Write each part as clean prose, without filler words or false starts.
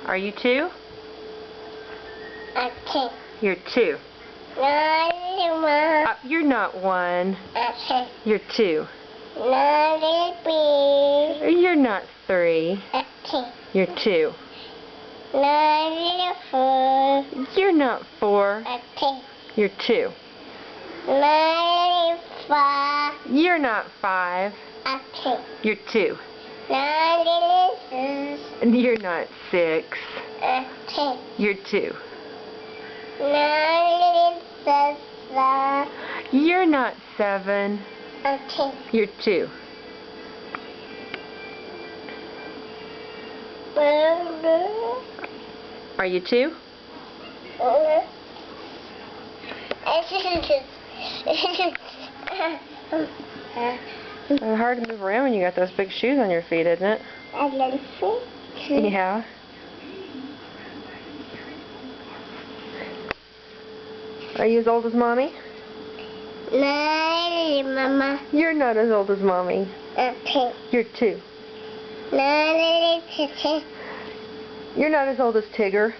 Are you 2? Okay. You're 2. No, You're not 1. okay. You're 2. No, baby. You're not 3. Okay. You're 2. No, 4. You're not 4. Okay. You're 2. No, 5. You're not 5. Okay. You're 2. No, 6. You're not 6. Okay. You're 2. No, 7. You're not 7. Okay. You're 2. Are you 2? It's hard to move around when you got those big shoes on your feet, isn't it? Yeah. Are you as old as Mommy? No, Mama. You're not as old as Mommy. Okay. You're 2. No, You're not as old as Tigger.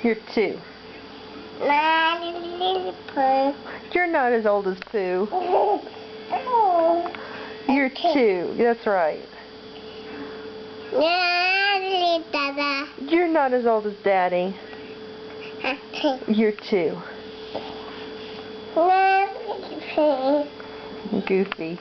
You're 2. You're not as old as Pooh. You're 2. That's right. You're not as old as Daddy. You're 2. Goofy.